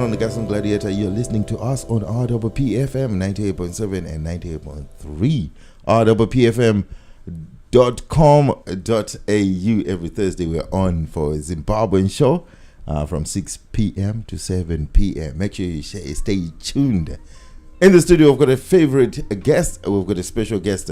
on the Gaston Gladiator. You're listening to us on RWPFM 98.7 and 98.3. RWPFM.com.au. Every Thursday we're on for a Zimbabwean show from 6 p.m. to 7 p.m. Make sure you stay tuned. In the studio, we've got a favorite guest. We've got a special guest,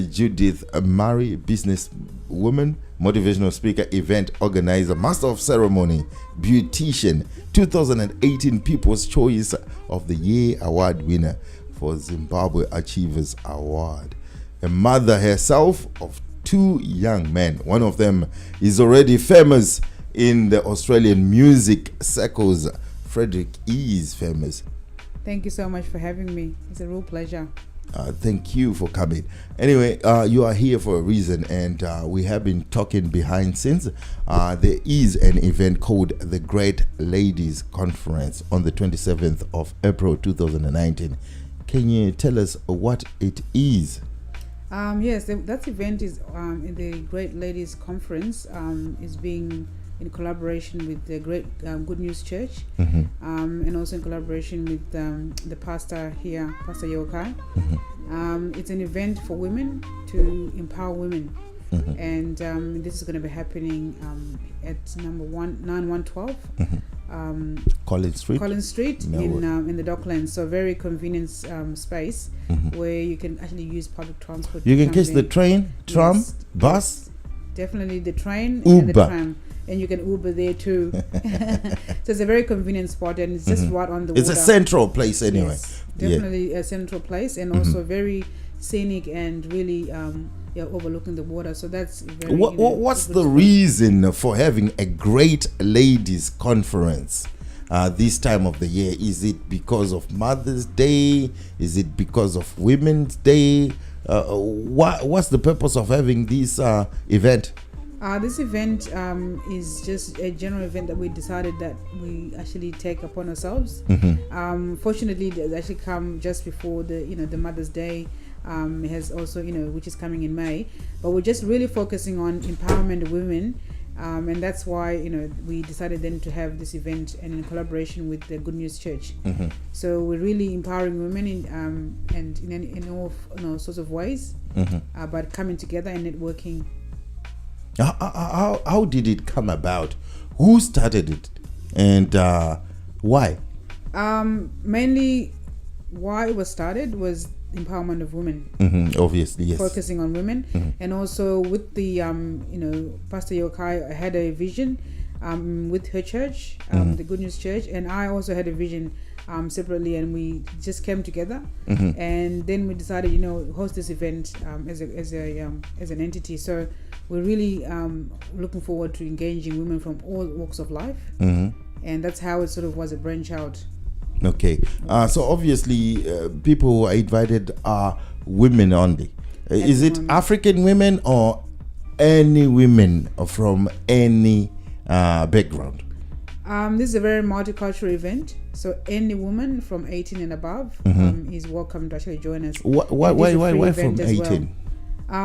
Judith Murray, business woman, motivational speaker, event organizer, master of ceremony, beautician, 2018 People's Choice of the Year award winner for Zimbabwe Achievers Award, a mother herself of two young men. One of them is already famous in the Australian music circles. Frederick is famous. Thank you so much for having me. It's a real pleasure. Thank you for coming. Anyway, you are here for a reason, and we have been talking behind scenes. There is an event called the Great Ladies Conference on the 27th of April 2019. Can you tell us what it is? Yes, that event is in the Great Ladies Conference is being in collaboration with the Great Good News Church, and also in collaboration with the pastor here, Pastor Yokai. It's an event for women to empower women, and this is going to be happening at number 9112 Collins Street in the Docklands. So very convenient space where you can actually use public transport. You can catch the train, tram, yes, bus. Definitely the train Uber. and the tram. And you can Uber there too. So it's a very convenient spot, and it's just right on the water. It's a central place anyway. Yes, definitely a central place, and also very scenic and really overlooking the water. So that's very. What's the reason for having a Great Ladies Conference this time of the year? Is it because of Mother's Day? Is it because of Women's Day? What's the purpose of having this event? This event is just a general event that we decided that we actually take upon ourselves. Fortunately, it actually come just before the Mother's Day has also which is coming in May. But we're just really focusing on empowerment of women, and that's why we decided then to have this event and in collaboration with the Good News Church. So we're really empowering women and in all sorts of ways, but coming together and networking. How did it come about? Who started it, and why? Mainly, why it was started was empowerment of women. Obviously, yes. Focusing on women, and also with the Pastor Yokai had a vision with her church, the Good News Church, and I also had a vision separately, and we just came together, and then we decided host this event as an entity. So we're really looking forward to engaging women from all walks of life, and that's how it sort of was a branch out. Okay, so obviously people who are invited are women only. Is it African women or any women from any background? This is a very multicultural event, so any woman from 18 and above is welcome to actually join us. Why from 18?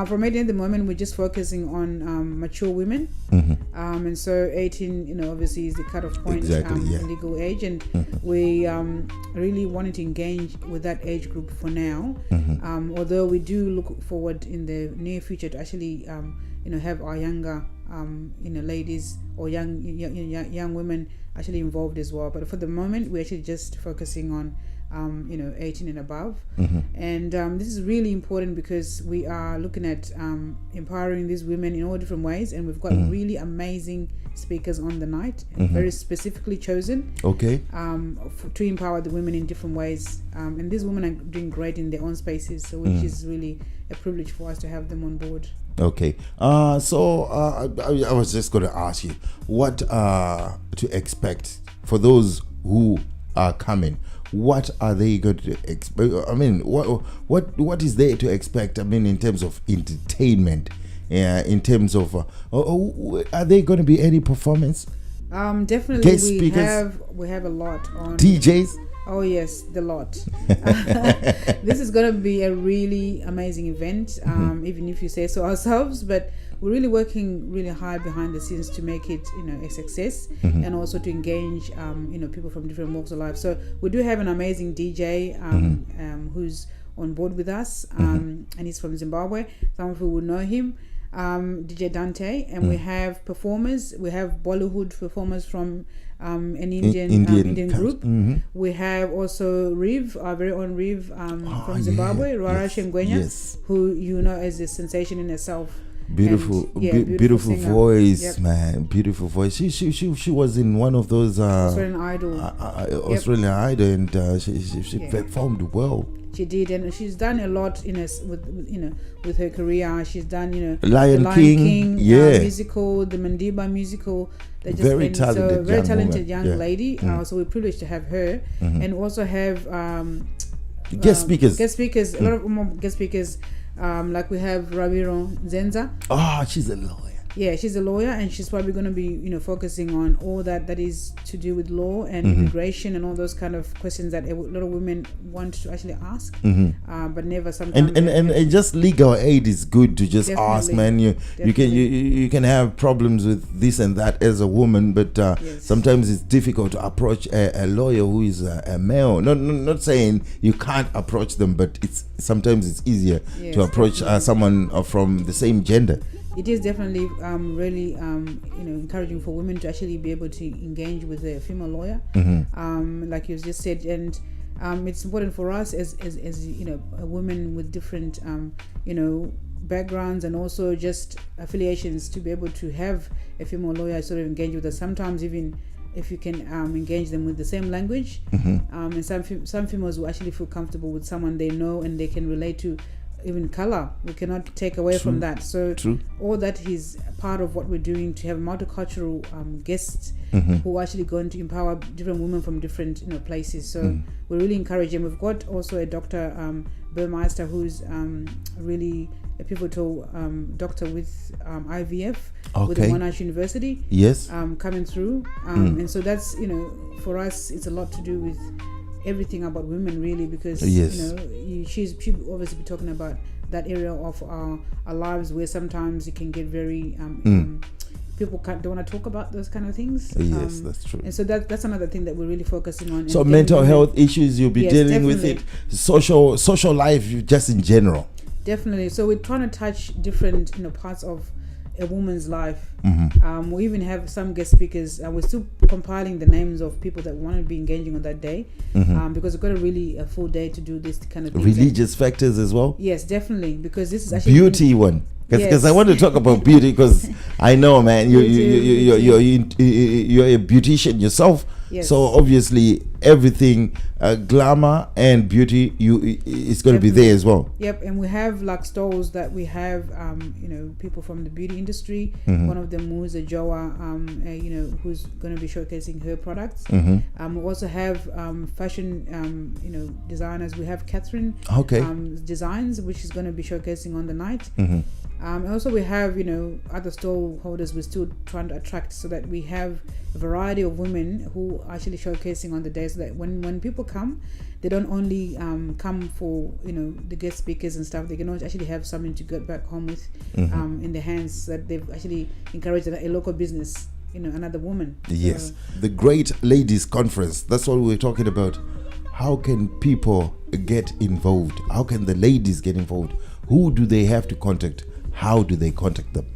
From 18 at the moment, we're just focusing on mature women, and so 18, obviously is the cutoff point, legal age, and we really wanted to engage with that age group for now. Although we do look forward in the near future to actually, have our younger, ladies or young women actually involved as well. But for the moment, we're actually just focusing on 18 and above, and this is really important because we are looking at empowering these women in all different ways, and we've got really amazing speakers on the night, very specifically chosen to empower the women in different ways, and these women are doing great in their own spaces, so which is really a privilege for us to have them on board. Okay, so I was just going to ask you what to expect for those who are coming. What are they going to expect? I mean, what is there to expect? I mean, in terms of entertainment, in terms of are there going to be any performance? Definitely, guest speakers? we have a lot on DJs. Oh yes, the lot. This is going to be a really amazing event, even if you say so ourselves. But we're really working really hard behind the scenes to make it, a success, and also to engage, people from different walks of life. So we do have an amazing DJ who's on board with us, and he's from Zimbabwe. Some of you will know him, DJ Dante, and we have performers. We have Bollywood performers from an Indian group. We have also Riv, our very own Riv from Zimbabwe, Rara Shengwenya, who you know is a sensation in herself. Beautiful voice, man. Beautiful voice. She was in one of those Australian Idol. Australian Idol, and she performed well. She did, and she's done a lot with her career. She's done the Lion King musical, the Mandiba musical. Very talented young lady. So we're privileged to have her, and also have guest speakers. A lot of more guest speakers. Like we have Rabiro Zenza. Oh, she's a lawyer. Yeah, she's a lawyer, and she's probably going to be, focusing on all that is to do with law and immigration and all those kind of questions that a lot of women want to actually ask, but never sometimes. And just legal aid is good to just ask, man. You can have problems with this and that as a woman, but sometimes it's difficult to approach a lawyer who is a male. Not saying you can't approach them, but sometimes it's easier to approach someone from the same gender. It is definitely really encouraging for women to actually be able to engage with a female lawyer, like you just said, and it's important for us as a woman with different backgrounds and also just affiliations to be able to have a female lawyer sort of engage with us. Sometimes even if you can engage them with the same language, and some females will actually feel comfortable with someone they know and they can relate to. Even color, we cannot take away from that. So all that is part of what we're doing to have multicultural guests who are actually going to empower different women from different places. So we're really encouraging. We've got also a Dr. Burmeister, who's really a pivotal doctor with IVF with Monash University. Yes, coming through, and so that's for us, it's a lot to do with everything about women, really, because she'll obviously be talking about that area of our lives where sometimes it can get very people don't want to talk about those kind of things. Yes, that's true. And so that's another thing that we're really focusing on. So mental health issues, you'll be dealing with it. Social life, just in general. Definitely. So we're trying to touch different parts of a woman's life. We even have some guest speakers. We're still compiling the names of people that want to be engaging on that day, because we've got a full day to do this kind of thing. Religious factors as well. Yes, definitely, because this is actually beauty one. Because I want to talk about beauty, because I know, man, you're a beautician yourself. Yes. So obviously everything glamour and beauty is going to be there as well. Yep. And we have like stalls that we have people from the beauty industry. One of them who's a Joa who's going to be showcasing her products. We also have fashion designers. We have Catherine Designs, which is going to be showcasing on the night. And also we have other stall holders we're still trying to attract, so that we have a variety of women who are actually showcasing on the day, so that when people come, they don't only come for the guest speakers and stuff. They can actually have something to get back home with in their hands, that they've actually encouraged a local business, another woman. Yes. The Great Ladies Conference, that's what we're talking about. How can people get involved? How can the ladies get involved? Who do they have to contact? How do they contact them?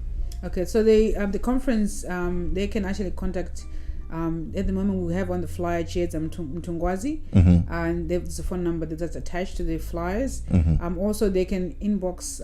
Okay, so they the conference, they can actually contact. At the moment, we have on the flyer Cheds Mtungwazi, and there's a phone number that's attached to the flyers. Also, they can inbox,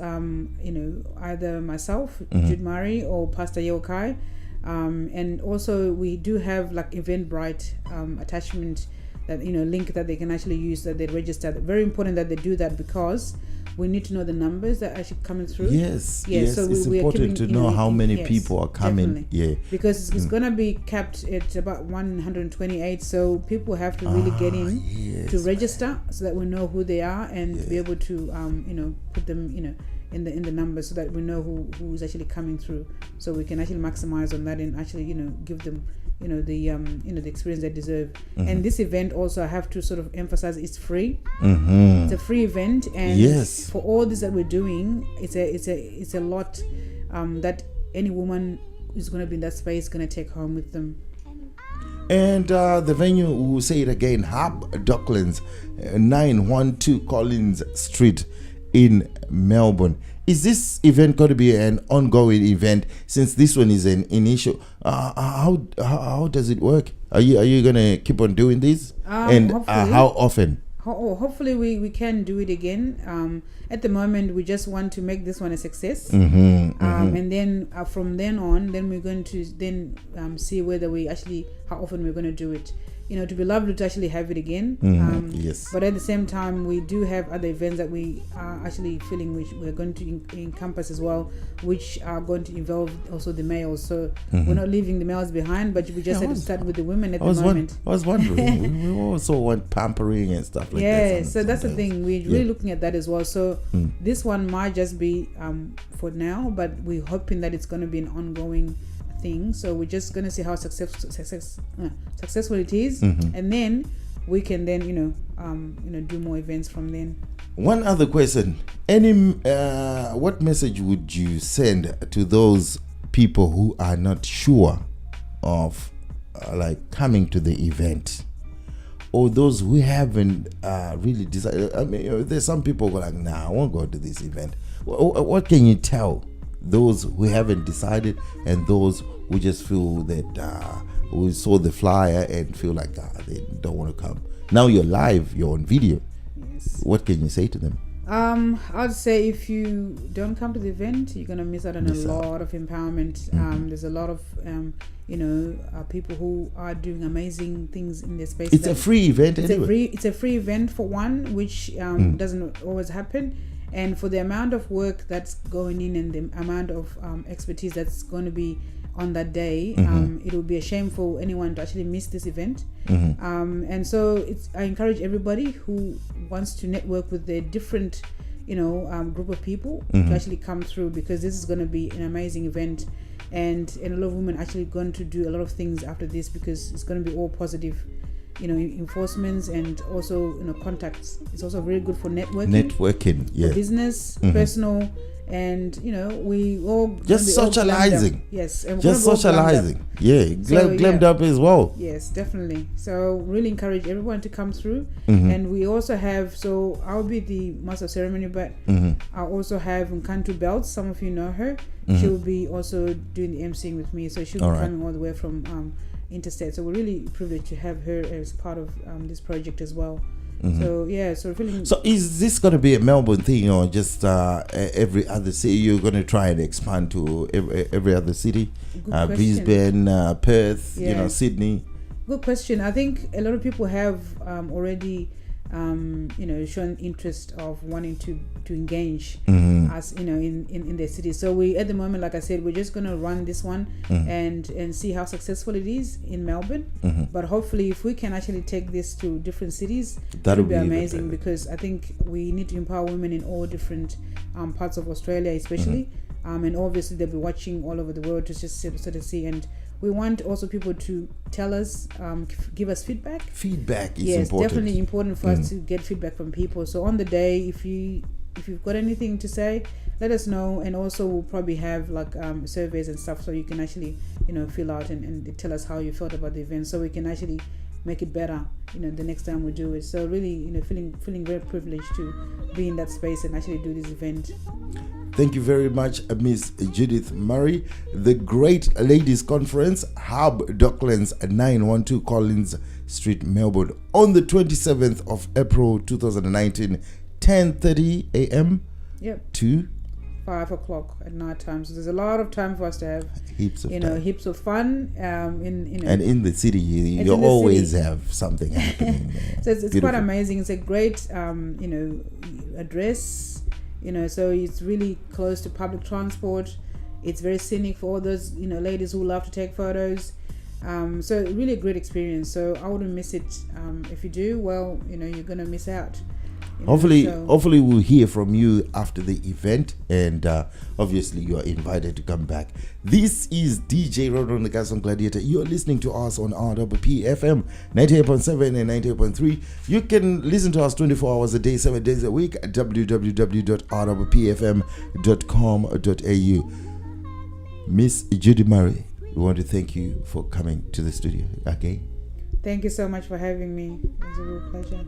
either myself, Jude Murray, or Pastor Yokai. And also, we do have like Eventbrite attachment, that link that they can actually use, that they register. Very important that they do that, because we need to know the numbers that are actually coming through. Yes. So it's important to know how many people are coming. Definitely. Yeah, because it's going to be capped at about 128. So people have to really get in to register, so that we know who they are, and be able to put them in the numbers, so that we know who's actually coming through, so we can actually maximize on that and actually give them the experience they deserve. And this event also, I have to sort of emphasize, it's free. It's a free event, and for all this that we're doing, it's a lot that any woman who's going to be in that space is going to take home with them. And the venue, we'll say it again, Hub Docklands, 912 Collins Street in Melbourne. Is this event going to be an ongoing event, since this one is an initial? How does it work? Are you going to keep on doing this? And how often? Hopefully we can do it again. At the moment, we just want to make this one a success, and then from then on, then we're going to see whether how often we're going to do it. To be lovely to actually have it again. Yes. But at the same time, we do have other events that we are actually feeling which we're going to encompass as well, which are going to involve also the males. So we're not leaving the males behind, but we just had to start with the women at the moment. I was wondering. we also want pampering and stuff like that. Yeah, so that's the thing. We're really looking at that as well. So this one might just be for now, but we're hoping that it's going to be an ongoing thing. So we're just going to see how successful it is, and then we can then do more events from then. One other question: what message would you send to those people who are not sure of coming to the event, or those who haven't really decided? I mean, there's some people who are like, nah, I won't go to this event. What can you tell those who haven't decided, and those who just feel that who saw the flyer and feel like they don't want to come? Now you're live, you're on video. Yes. What can you say to them? I'd say if you don't come to the event, you're going to miss out on a lot of empowerment. There's a lot of people who are doing amazing things in this space. It's a free event anyway. It's a free event for one, which doesn't always happen. And for the amount of work that's going in and the amount of expertise that's going to be on that day, it would be a shame for anyone to actually miss this event. And so I encourage everybody who wants to network with a different group of people to actually come through, because this is going to be an amazing event, and a lot of women actually going to do a lot of things after this, because it's going to be all positive enforcements and also contacts. It's also very good for networking, yeah, business, personal, and we all just socializing. Yes, and just socializing. Glammed up as well. Yes, definitely. So really encourage everyone to come through. And we also have, so I'll be the master of ceremony, but I also have Nkantu Belts. Some of you know her. She will be also doing the emceeing with me, so she'll be coming all the way from interstate. So we're really privileged to have her as part of this project as well. So is this going to be a Melbourne thing, or just every other city? You're going to try and expand to every other city? Brisbane, Perth, Sydney. Good question. I think a lot of people have already shown interest of wanting to engage us in their city. So we, at the moment, like I said, we're just going to run this one and see how successful it is in Melbourne. But hopefully, if we can actually take this to different cities, that would be amazing, because I think we need to empower women in all different parts of Australia, especially, and obviously they'll be watching all over the world to just sort of see. And we want also people to tell us, give us feedback. Feedback is important. Definitely important for us to get feedback from people. So on the day, if you've got anything to say, let us know. And also we'll probably have surveys and stuff, so you can actually fill out and tell us how you felt about the event, so we can actually make it better the next time we do it. So really feeling very privileged to be in that space and actually do this event. Thank you very much, Miss Judith Murray. The Great Ladies Conference, Hub Docklands, 912 Collins Street, Melbourne, on the 27th of April 2019, 10:30 a.m. to 5 o'clock at night time. So there's a lot of time for us to have heaps of fun. And in the city, you always have something happening. So it's quite amazing. It's a great address. So it's really close to public transport. It's very scenic for all those ladies who love to take photos. So really a great experience. So I wouldn't miss it. If you do, well, you're gonna miss out. Hopefully we'll hear from you after the event, and obviously you are invited to come back. This is DJ Rodon, the Gas on Gladiator. You're listening to us on RWP FM 98.7 and 98.3. You can listen to us 24 hours a day, 7 days a week at www.rwpfm.com.au. Miss Judy Murray, we want to thank you for coming to the studio again. Thank you so much for having me. It was a real pleasure.